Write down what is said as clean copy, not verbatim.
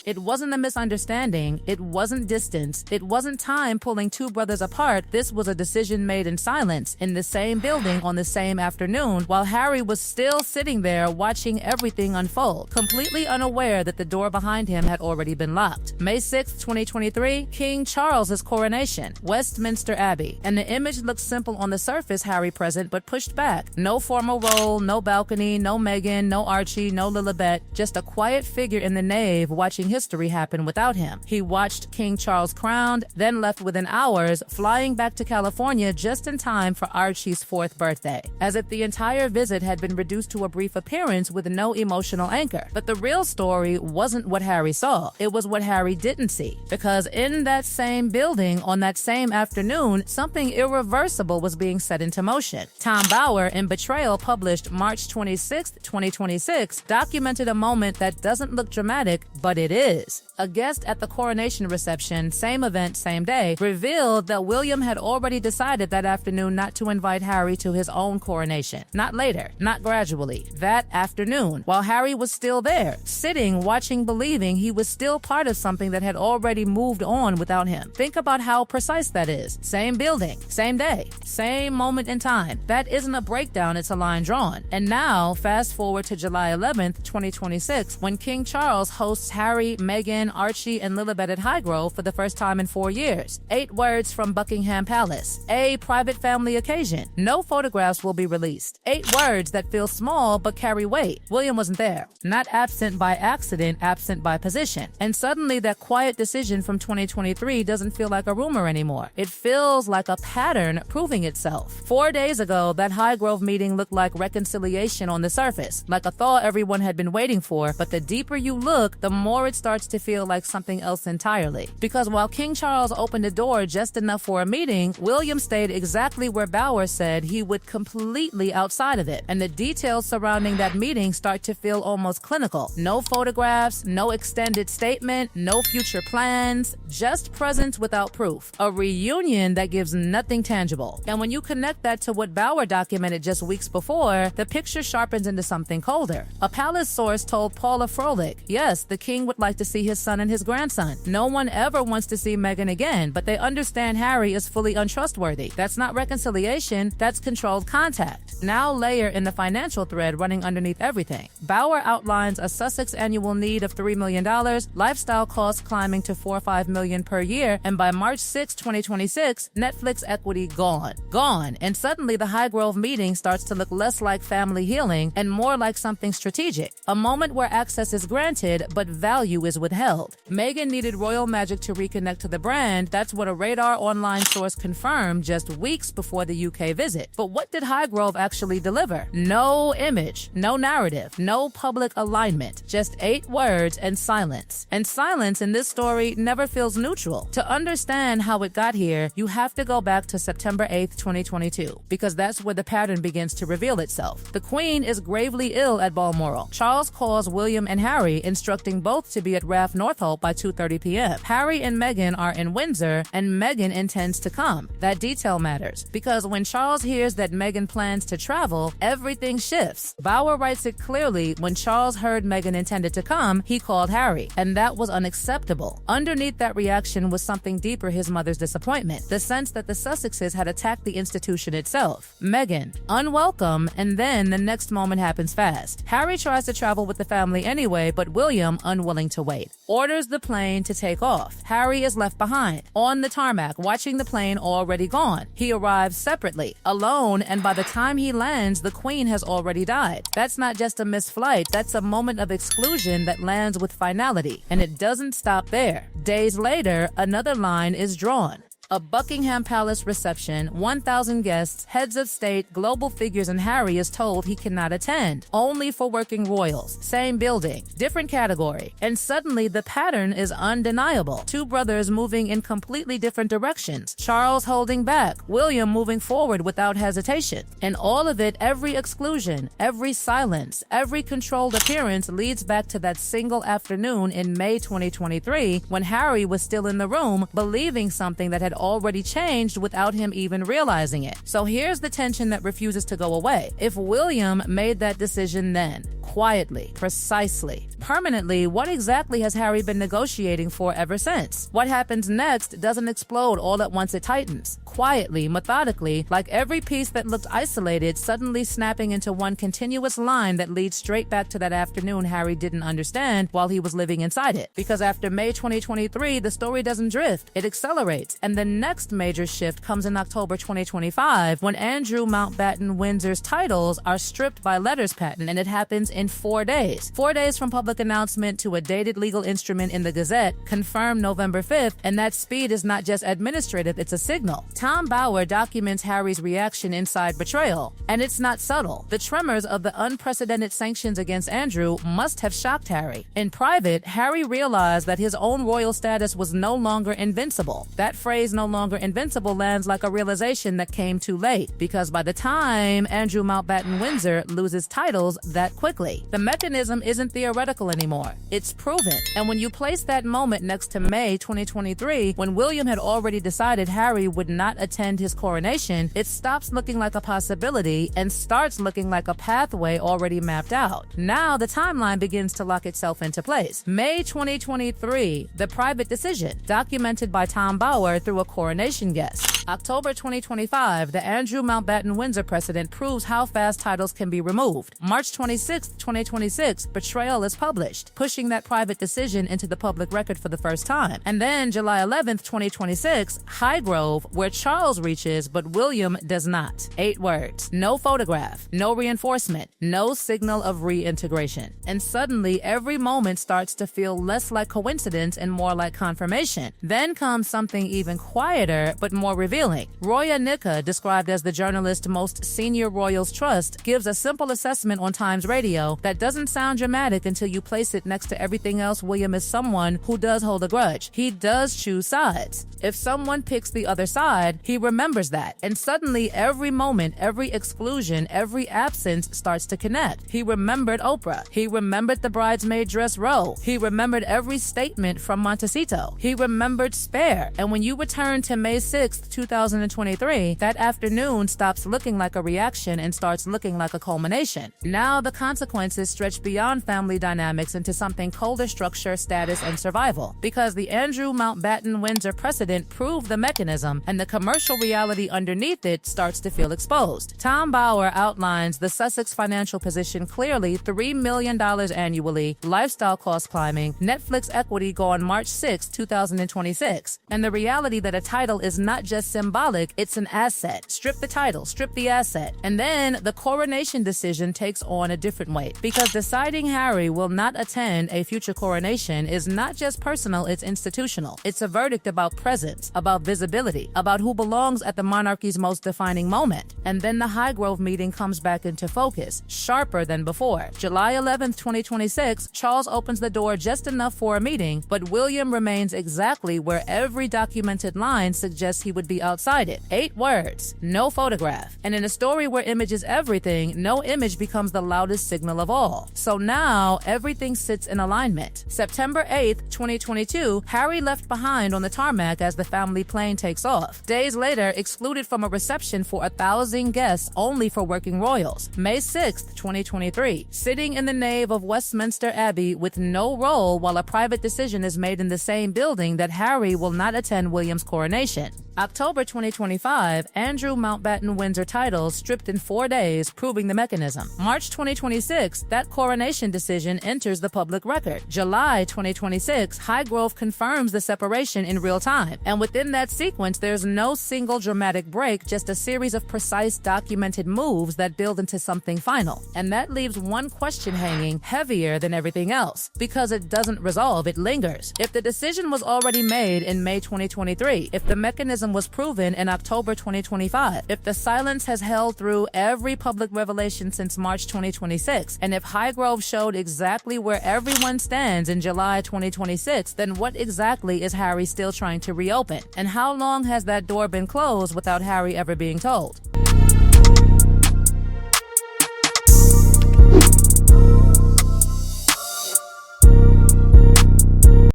It wasn't a misunderstanding. It wasn't distance. It wasn't time pulling two brothers apart. This was a decision made in silence, in the same building on the same afternoon, while Harry was still sitting there watching everything unfold, completely unaware that the door behind him had already been locked. May 6, 2023, King Charles's coronation, Westminster Abbey. And the image looks simple on the surface, Harry present, but pushed back. No formal role, no balcony, no Meghan, no Archie, no Lilibet, just a quiet figure in the nave watching history happen without him. He watched King Charles crowned, then left within hours, flying back to California just in time for Archie's 4th birthday, as if the entire visit had been reduced to a brief appearance with no emotional anchor. But the real story wasn't what Harry saw. It was what Harry didn't see. Because in that same building, on that same afternoon, something irreversible was being set into motion. Tom Bower, in Betrayal, published March 26, 2026, documented a moment that doesn't look dramatic, but it is. A guest at the coronation reception, same event, same day, revealed that William had already decided that afternoon not to invite Harry to his own coronation. Not later, not gradually. That afternoon, while Harry was still there, sitting, watching, believing he was still part of something that had already moved on without him. Think about how precise that is. Same building, same day, same moment in time. That isn't a breakdown, it's a line drawn. And now, fast forward to July 11th, 2026, when King Charles hosts Harry, Meghan, Archie, and Lilibet at Highgrove for the first time in 4 years. 8 words from Buckingham Palace. A private family occasion. No photographs will be released. 8 words that feel small but carry weight. William wasn't there. Not absent by accident, absent by position. And suddenly that quiet decision from 2023 doesn't feel like a rumor anymore. It feels like a pattern proving itself. 4 days ago, that Highgrove meeting looked like reconciliation on the surface, like a thaw everyone had been waiting for, but the deeper you look, the more it starts to feel like something else entirely. Because while King Charles opened the door just enough for a meeting, William stayed exactly where Bower said he would, completely outside of it. And the details surrounding that meeting start to feel almost clinical. No photographs, no extended statement, no future plans, just presence without proof. A reunion that gives nothing tangible. And when you connect that to what Bower documented just weeks before, the picture sharpens into something colder. A palace source told Paula Froelich, yes, the king would like to see his son and his grandson. No one ever wants to see Meghan again, but they understand Harry is fully untrustworthy. That's not reconciliation, that's controlled contact. Now layer in the financial thread running underneath everything. Bower outlines a Sussex annual need of $3 million, lifestyle costs climbing to $4 or $5 million per year, and by March 6, 2026, Netflix equity gone. Gone. And suddenly the Highgrove meeting starts to look less like family healing and more like something strategic. A moment where access is granted, but value is withheld. Meghan needed royal magic to reconnect to the brand. That's what a Radar online source confirmed just weeks before the UK visit. But what did Highgrove actually deliver? No image, no narrative, no public alignment, just 8 words and silence. And silence in this story never feels neutral. To understand how it got here, you have to go back to September 8th, 2022, because that's where the pattern begins to reveal itself. The Queen is gravely ill at Balmoral. Charles calls William and Harry, instructing both to be at Rath Northolt by 2:30 p.m. Harry and Meghan are in Windsor, and Meghan intends to come. That detail matters, because when Charles hears that Meghan plans to travel, everything shifts. Bower writes it clearly: when Charles heard Meghan intended to come, he called Harry, and that was unacceptable. Underneath that reaction was something deeper: his mother's disappointment, the sense that the Sussexes had attacked the institution itself. Meghan, unwelcome, and then the next moment happens fast. Harry tries to travel with the family anyway, but William, unwilling to wait, orders the plane to take off. Harry is left behind, on the tarmac, watching the plane already gone. He arrives separately, alone, and by the time he lands, the Queen has already died. That's not just a missed flight, that's a moment of exclusion that lands with finality. And it doesn't stop there. Days later, another line is drawn. A Buckingham Palace reception, 1,000 guests, heads of state, global figures, and Harry is told he cannot attend. Only for working royals. Same building, different category. And suddenly the pattern is undeniable. 2 brothers moving in completely different directions. Charles holding back, William moving forward without hesitation. And all of it, every exclusion, every silence, every controlled appearance leads back to that single afternoon in May 2023 when Harry was still in the room, believing something that had already changed without him even realizing it. So here's the tension that refuses to go away. If William made that decision then, quietly, precisely, permanently, what exactly has Harry been negotiating for ever since? What happens next doesn't explode all at once, it tightens. Quietly, methodically, like every piece that looked isolated suddenly snapping into one continuous line that leads straight back to that afternoon Harry didn't understand while he was living inside it. Because after May 2023, the story doesn't drift, it accelerates. And the next major shift comes in October 2025 when Andrew Mountbatten Windsor's titles are stripped by letters patent, and it happens in 4 days. 4 days from public announcement to a dated legal instrument in the Gazette, confirmed November 5th, and that speed is not just administrative, it's a signal. Tom Bower documents Harry's reaction inside Betrayal, and it's not subtle. The tremors of the unprecedented sanctions against Andrew must have shocked Harry. In private, Harry realized that his own royal status was no longer invincible. That phrase, no longer invincible, lands like a realization that came too late, because by the time Andrew Mountbatten Windsor loses titles that quickly, the mechanism isn't theoretical anymore. It's proven. And when you place that moment next to May 2023, when William had already decided Harry would not attend his coronation, it stops looking like a possibility and starts looking like a pathway already mapped out. Now the timeline begins to lock itself into place. May 2023, the private decision, documented by Tom Bower through a coronation guest. October 2025, the Andrew Mountbatten Windsor precedent proves how fast titles can be removed. March 26, 2026, Betrayal is published, pushing that private decision into the public record for the first time. And then July 11, 2026, Highgrove, where Charles reaches, but William does not. 8 words. No photograph, no reinforcement, no signal of reintegration. And suddenly, every moment starts to feel less like coincidence and more like confirmation. Then comes something even quieter, but more revealing. Roya Nika, described as the journalist's most senior royals trust, gives a simple assessment on Times Radio that doesn't sound dramatic until you place it next to everything else. William is someone who does hold a grudge. He does choose sides. If someone picks the other side, he remembers that. And suddenly, every moment, every exclusion, every absence starts to connect. He remembered Oprah. He remembered the bridesmaid dress row. He remembered every statement from Montecito. He remembered Spare. And when you return to May 6th, 2023, that afternoon stops looking like a reaction and starts looking like a culmination. Now the consequences stretch beyond family dynamics into something colder: structure, status, and survival. Because the Andrew Mountbatten Windsor precedent proved the mechanism, and the commercial reality underneath it starts to feel exposed. Tom Bower outlines the Sussex financial position clearly: $3 million annually, lifestyle cost climbing, Netflix equity gone March 6, 2026. And the reality that a title is not just symbolic, it's an asset. Strip the title, strip the asset. And then the coronation decision takes on a different weight, because deciding Harry will not attend a future coronation is not just personal, it's institutional. It's a verdict about presence, about visibility, about who belongs at the monarchy's most defining moment. And then the Highgrove meeting comes back into focus, sharper than before. July 11th, 2026, Charles opens the door just enough for a meeting, but William remains exactly where every documented line suggests he would be outside it. 8 words, no photograph. And in a story where image is everything, no image becomes the loudest signal of all. So now everything sits in alignment. September 8th, 2022, Harry left behind on the tarmac as the family plane takes off. Days later, excluded from a reception for 1,000 guests only for working royals. May 6th, 2023, sitting in the nave of Westminster Abbey with no role while a private decision is made in the same building that Harry will not attend William's coronation. October 2025, Andrew Mountbatten Windsor titles stripped in 4 days, proving the mechanism. March 2026, that coronation decision enters the public record. July 2026, Highgrove confirms the separation in real time. And within that sequence, there's no single dramatic break, just a series of precise documented moves that build into something final. And that leaves one question hanging, heavier than everything else. Because it doesn't resolve, it lingers. If the decision was already made in May 2023, if the mechanism was proven in October 2025, if the silence has held through every public revelation since March 2026, and if Highgrove showed exactly where everyone stands in July 2026, then what exactly is Harry still trying to reopen? And how long has that door been closed without Harry ever being told?